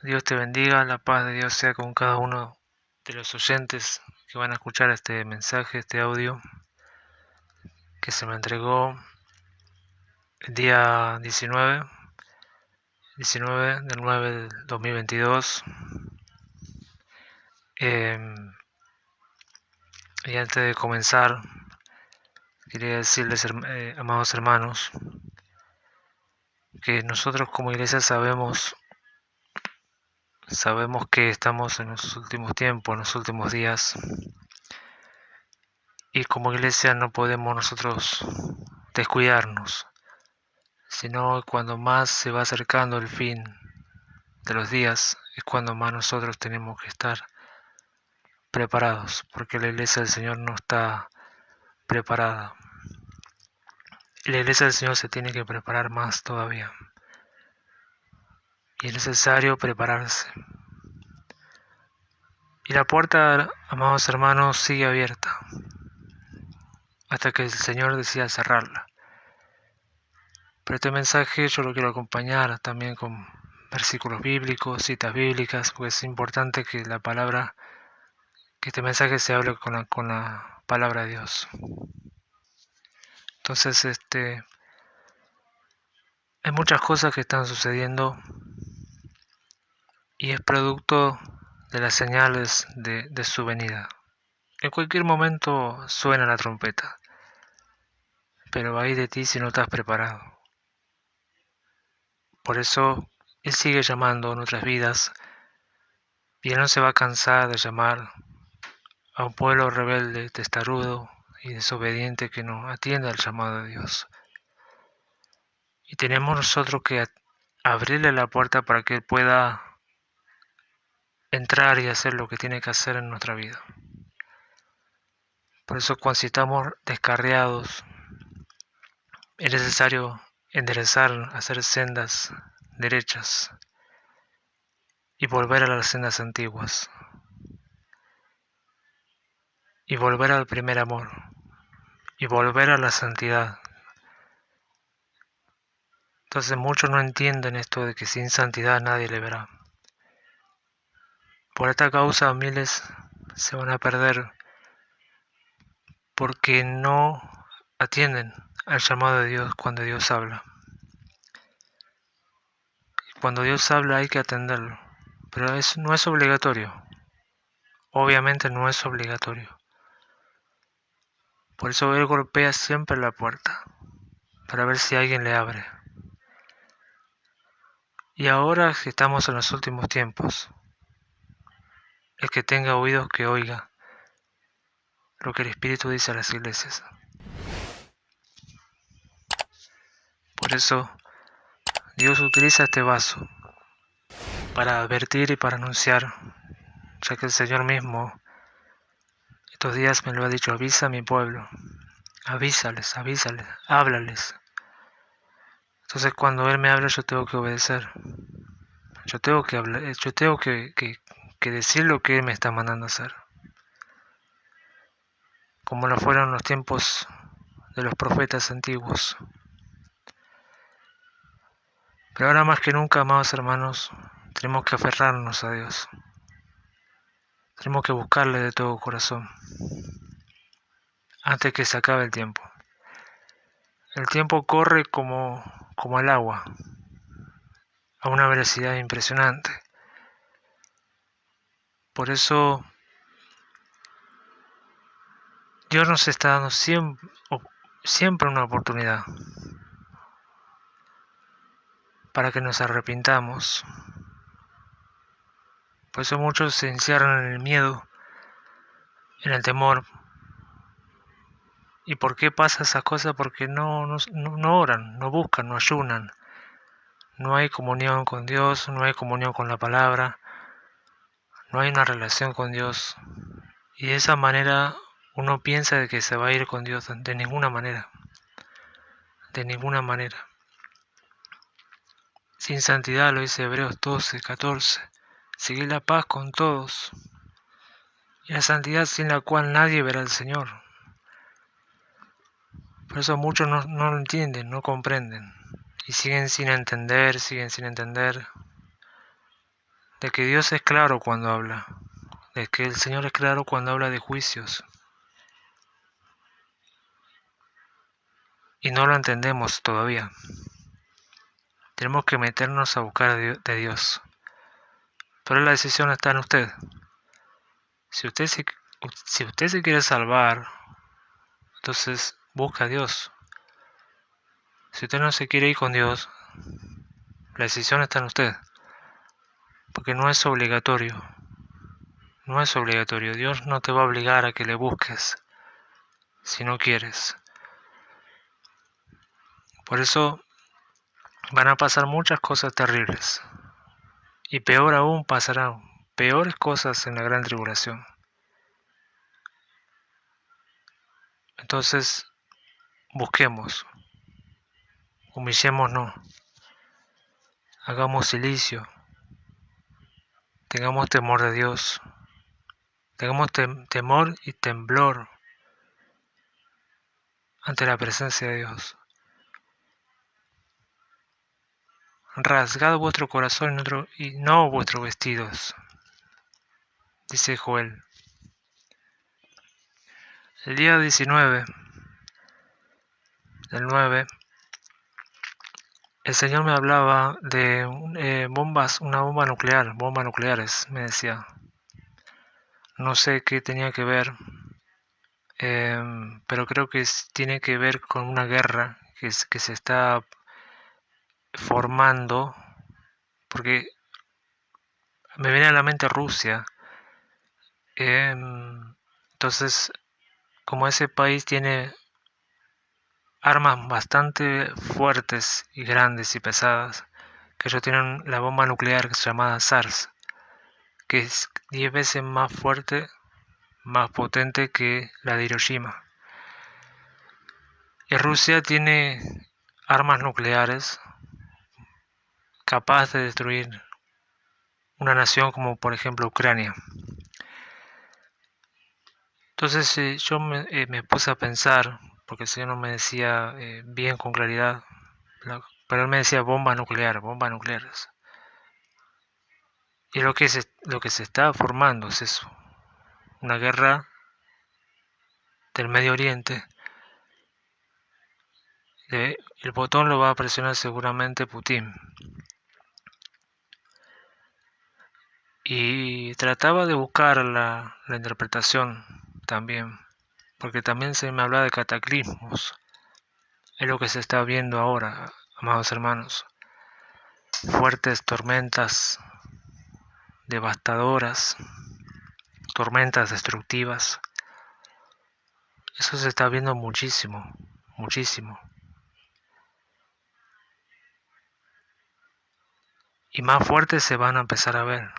Dios te bendiga, la paz de Dios sea con cada uno de los oyentes que van a escuchar este mensaje, este audio que se me entregó el día 19 del 9 del 2022. Y antes de comenzar, quería decirles, amados hermanos, que nosotros como iglesia sabemos que estamos en los últimos tiempos, en los últimos días, y como iglesia no podemos nosotros descuidarnos, sino cuando más se va acercando el fin de los días es cuando más nosotros tenemos que estar preparados, porque la iglesia del Señor no está preparada. Y la iglesia del Señor se tiene que preparar más todavía. Y es necesario prepararse. Y la puerta, amados hermanos, sigue abierta hasta que el Señor decida cerrarla. Pero este mensaje yo lo quiero acompañar también con versículos bíblicos, citas bíblicas, porque es importante que que este mensaje se hable con la palabra de Dios. Entonces, hay muchas cosas que están sucediendo y es producto de las señales de su venida. En cualquier momento suena la trompeta, pero hay de ti si no estás preparado. Por eso Él sigue llamando a nuestras vidas y Él no se va a cansar de llamar a un pueblo rebelde, testarudo y desobediente que no atiende al llamado de Dios. Y tenemos nosotros que abrirle la puerta para que Él pueda entrar y hacer lo que tiene que hacer en nuestra vida. Por eso cuando si estamos descarriados, es necesario enderezar, hacer sendas derechas y volver a las sendas antiguas y volver al primer amor y volver a la santidad. Entonces muchos no entienden esto de que sin santidad nadie le verá. Por esta causa miles se van a perder porque no atienden al llamado de Dios cuando Dios habla. Cuando Dios habla hay que atenderlo, pero no es obligatorio. Obviamente no es obligatorio. Por eso Él golpea siempre la puerta, para ver si alguien le abre. Y ahora que estamos en los últimos tiempos, el que tenga oídos que oiga lo que el Espíritu dice a las iglesias. Por eso Dios utiliza este vaso para advertir y para anunciar, ya que el Señor mismo estos días me lo ha dicho: avisa a mi pueblo, avísales, háblales. Entonces cuando Él me habla yo tengo que obedecer, yo tengo que hablar, yo tengo que decir lo que Él me está mandando a hacer, como lo fueron los tiempos de los profetas antiguos. Pero ahora más que nunca, amados hermanos, tenemos que aferrarnos a Dios, tenemos que buscarle de todo corazón, antes que se acabe el tiempo. El tiempo corre como el agua, a una velocidad impresionante. Por eso Dios nos está dando siempre una oportunidad para que nos arrepintamos. Por eso muchos se encierran en el miedo, en el temor. ¿Y por qué pasa esas cosas? Porque no oran, no buscan, no ayunan. No hay comunión con Dios, no hay comunión con la palabra, no hay una relación con Dios. Y de esa manera uno piensa de que se va a ir con Dios. De ninguna manera. De ninguna manera. Sin santidad, lo dice Hebreos 12:14. Seguid la paz con todos. Y la santidad sin la cual nadie verá al Señor. Por eso muchos no lo entienden, no comprenden. Y siguen sin entender. de que Dios es claro cuando habla, de que el Señor es claro cuando habla de juicios. Y no lo entendemos todavía. Tenemos que meternos a buscar de Dios. Pero la decisión está en usted. Si usted se quiere salvar, entonces busca a Dios. Si usted no se quiere ir con Dios, la decisión está en usted. Porque no es obligatorio. No es obligatorio. Dios no te va a obligar a que le busques si no quieres. Por eso van a pasar muchas cosas terribles. Y peor aún pasarán peores cosas en la gran tribulación. Entonces, busquemos. Humillémonos. Hagamos silicio. Tengamos temor de Dios. Tengamos temor y temblor ante la presencia de Dios. Rasgad vuestro corazón y no vuestros vestidos, dice Joel. El día 19 del 9, el Señor me hablaba de bombas nucleares, me decía. No sé qué tenía que ver, pero creo que tiene que ver con una guerra que se está formando, porque me viene a la mente Rusia. Entonces, como ese país tiene armas bastante fuertes y grandes y pesadas, que ellos tienen la bomba nuclear que se llama SARS, que es 10 veces más fuerte, más potente que la de Hiroshima. Y Rusia tiene armas nucleares capaz de destruir una nación como por ejemplo Ucrania. Entonces yo me puse a pensar, porque el Señor no me decía bien con claridad, pero Él me decía bombas nucleares. Y lo que se está formando es eso, una guerra del Medio Oriente. El botón lo va a presionar seguramente Putin. Y trataba de buscar la interpretación también, porque también se me habla de cataclismos. Es lo que se está viendo ahora, amados hermanos. Fuertes tormentas devastadoras, tormentas destructivas. Eso se está viendo muchísimo. Y más fuertes se van a empezar a ver,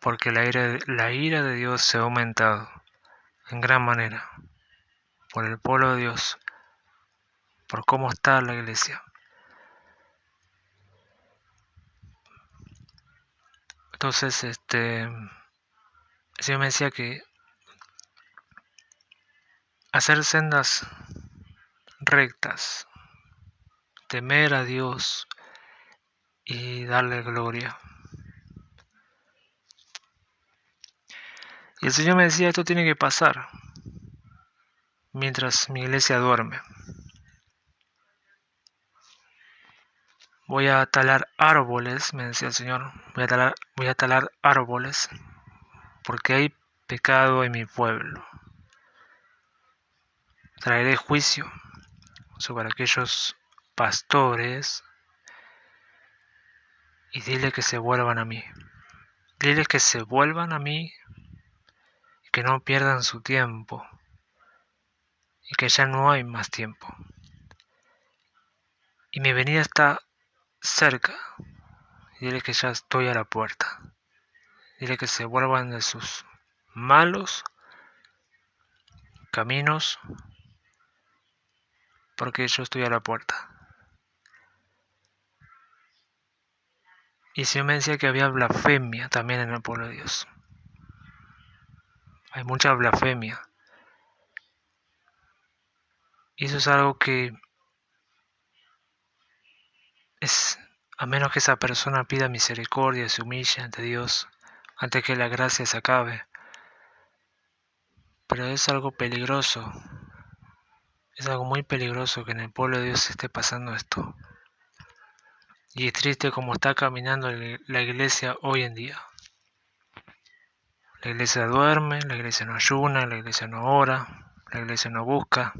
porque la ira de Dios se ha aumentado en gran manera por el pueblo de Dios, por cómo está la iglesia. Entonces, el Señor me decía que hacer sendas rectas, temer a Dios y darle gloria. Y el Señor me decía, esto tiene que pasar mientras mi iglesia duerme. Voy a talar árboles, me decía el Señor, voy a talar árboles, porque hay pecado en mi pueblo. Traeré juicio sobre aquellos pastores y dile que se vuelvan a mí. Diles que se vuelvan a mí y que no pierdan su tiempo y que ya no hay más tiempo. Y mi venida está cerca. Dile que ya estoy a la puerta. Dile que se vuelvan de sus malos caminos, porque yo estoy a la puerta. Y el Señor me decía que había blasfemia también en el pueblo de Dios. Hay mucha blasfemia. Y eso es algo que es a menos que esa persona pida misericordia y se humille ante Dios, antes que la gracia se acabe. Pero es algo peligroso, es algo muy peligroso que en el pueblo de Dios esté pasando esto. Y es triste como está caminando la iglesia hoy en día. La iglesia duerme, la iglesia no ayuna, la iglesia no ora, la iglesia no busca.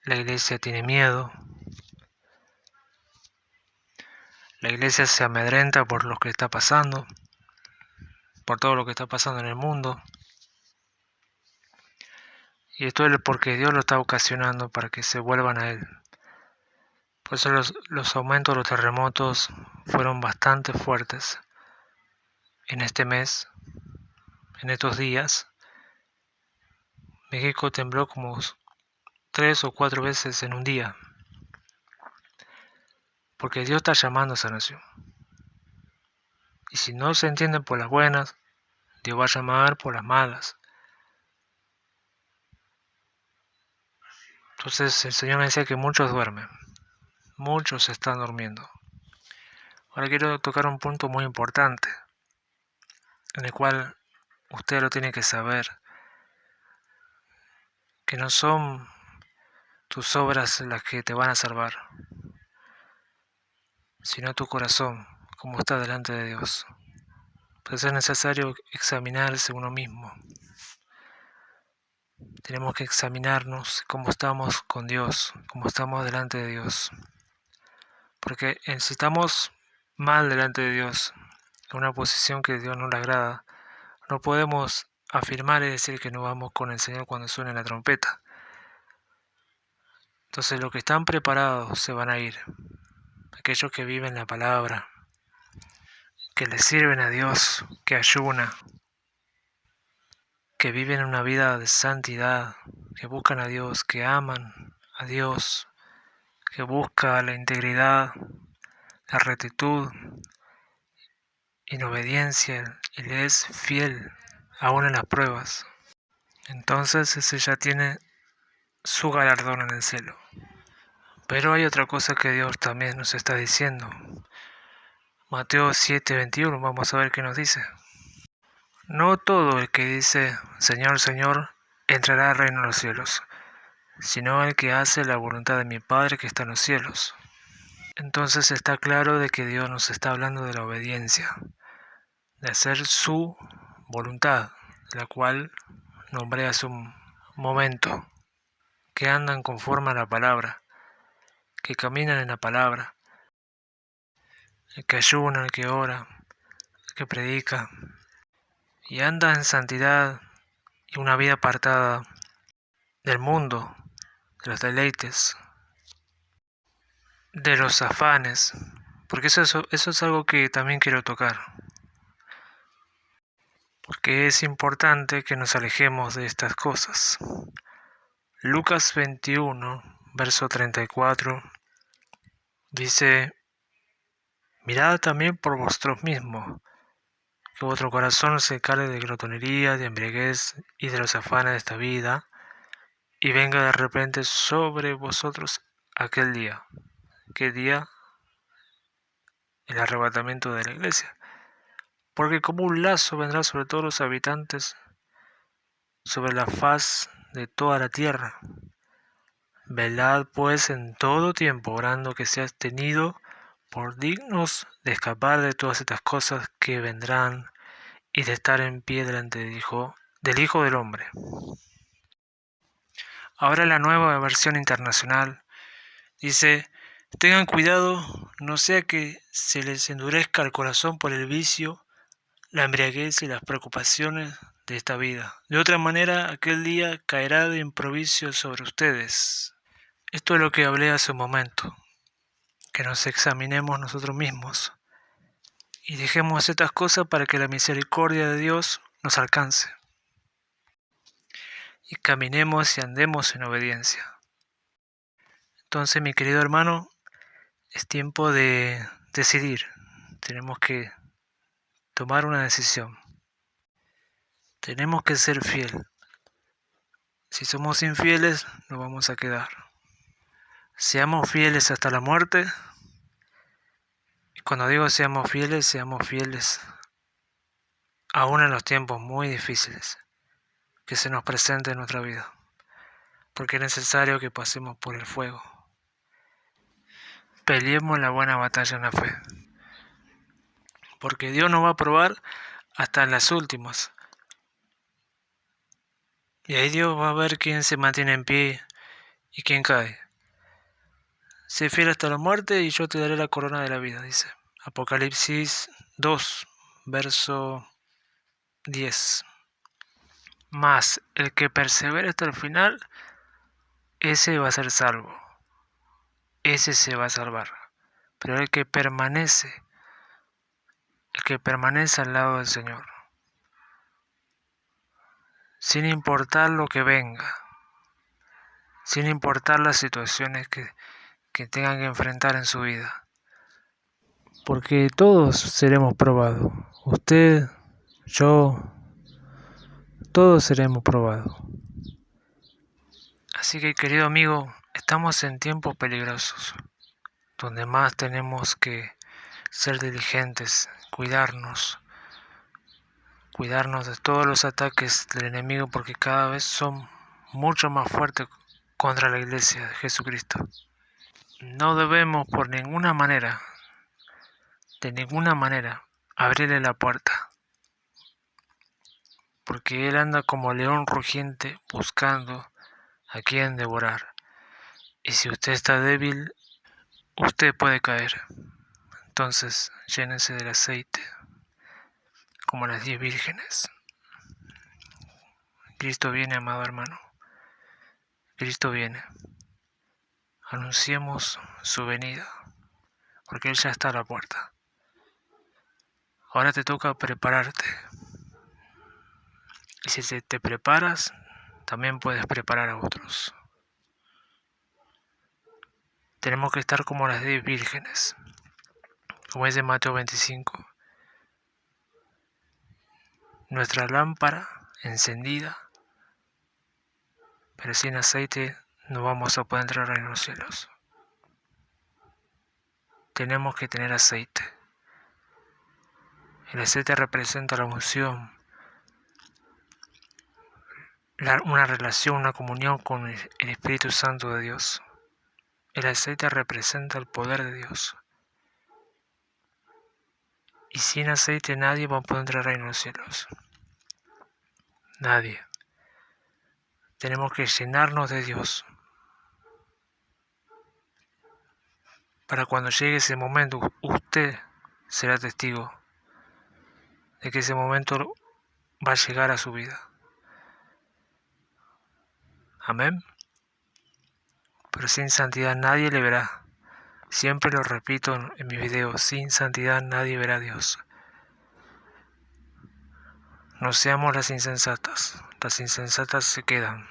La iglesia tiene miedo. La iglesia se amedrenta por lo que está pasando, por todo lo que está pasando en el mundo. Y esto es porque Dios lo está ocasionando para que se vuelvan a Él. Por eso los aumentos de los terremotos fueron bastante fuertes en este mes, en estos días. México tembló como 3 o 4 veces en un día. Porque Dios está llamando a esa nación. Y si no se entienden por las buenas, Dios va a llamar por las malas. Entonces el Señor me decía que muchos duermen. Muchos están durmiendo. Ahora quiero tocar un punto muy importante, en el cual usted lo tiene que saber. Que no son tus obras las que te van a salvar, sino tu corazón, como está delante de Dios. Pues es necesario examinarse uno mismo. Tenemos que examinarnos cómo estamos con Dios, cómo estamos delante de Dios. Porque si estamos mal delante de Dios, en una posición que a Dios no le agrada, no podemos afirmar y decir que no vamos con el Señor cuando suene la trompeta. Entonces los que están preparados se van a ir. Aquellos que viven la palabra, que le sirven a Dios, que ayunan, que viven una vida de santidad, que buscan a Dios, que aman a Dios, que busca la integridad, la rectitud en obediencia y le es fiel aún en las pruebas. Entonces ese ya tiene su galardón en el cielo. Pero hay otra cosa que Dios también nos está diciendo. Mateo 7:21, vamos a ver qué nos dice. No todo el que dice Señor, Señor, entrará al reino de los cielos, sino el que hace la voluntad de mi Padre que está en los cielos. Entonces está claro de que Dios nos está hablando de la obediencia, de hacer su voluntad, la cual nombré hace un momento, que andan conforme a la palabra, que caminan en la palabra, el que ayuna, el que ora, el que predica, y anda en santidad y una vida apartada del mundo, de los deleites, de los afanes, porque eso es algo que también quiero tocar, porque es importante que nos alejemos de estas cosas. Lucas 21, verso 34, dice: mirad también por vosotros mismos, que vuestro corazón no se cargue de glotonería, de embriaguez y de los afanes de esta vida, y venga de repente sobre vosotros aquel día. ¿Qué día? El arrebatamiento de la iglesia. Porque como un lazo vendrá sobre todos los habitantes, sobre la faz de toda la tierra. Velad pues en todo tiempo, orando que seas tenido por dignos de escapar de todas estas cosas que vendrán y de estar en pie delante del Hijo del Hombre. Ahora la nueva versión internacional dice: tengan cuidado, no sea que se les endurezca el corazón por el vicio, la embriaguez y las preocupaciones de esta vida. De otra manera, aquel día caerá de improviso sobre ustedes. Esto es lo que hablé hace un momento, que nos examinemos nosotros mismos y dejemos estas cosas para que la misericordia de Dios nos alcance. Y caminemos y andemos en obediencia. Entonces, mi querido hermano, es tiempo de decidir. Tenemos que tomar una decisión. Tenemos que ser fiel. Si somos infieles, nos vamos a quedar. Seamos fieles hasta la muerte. Y cuando digo seamos fieles aún en los tiempos muy difíciles que se nos presenten en nuestra vida, porque es necesario que pasemos por el fuego. Peleemos la buena batalla en la fe, porque Dios nos va a probar hasta en las últimas. Y ahí Dios va a ver quién se mantiene en pie y quién cae. Sé fiel hasta la muerte y yo te daré la corona de la vida, dice Apocalipsis 2, verso 10. Mas el que persevera hasta el final, ese va a ser salvo. Ese se va a salvar. Pero el que permanece al lado del Señor, sin importar lo que venga, sin importar las situaciones que tengan que enfrentar en su vida. Porque todos seremos probados. Usted, yo, todos seremos probados. Así que, querido amigo, estamos en tiempos peligrosos, donde más tenemos que ser diligentes, cuidarnos de todos los ataques del enemigo, porque cada vez son mucho más fuertes contra la iglesia de Jesucristo. No debemos de ninguna manera, abrirle la puerta, porque él anda como león rugiente buscando a quien devorar. Y si usted está débil, usted puede caer. Entonces, llénese del aceite, como las 10 vírgenes. Cristo viene, amado hermano. Cristo viene. Anunciemos su venida, porque Él ya está a la puerta. Ahora te toca prepararte. Y si te preparas, también puedes preparar a otros. Tenemos que estar como las 10 vírgenes, como dice Mateo 25. Nuestra lámpara encendida, pero sin aceite no vamos a poder entrar en los cielos. Tenemos que tener aceite. El aceite representa la unción, una relación, una comunión con el Espíritu Santo de Dios. El aceite representa el poder de Dios. Y sin aceite nadie va a poder entrar en los cielos. Nadie. Tenemos que llenarnos de Dios. Para cuando llegue ese momento, usted será testigo de que ese momento va a llegar a su vida. Amén. Pero sin santidad nadie le verá. Siempre lo repito en mis videos, sin santidad nadie verá a Dios. No seamos las insensatas se quedan.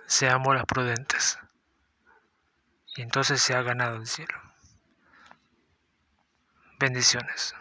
Seamos las prudentes. Y entonces se ha ganado el cielo. Bendiciones.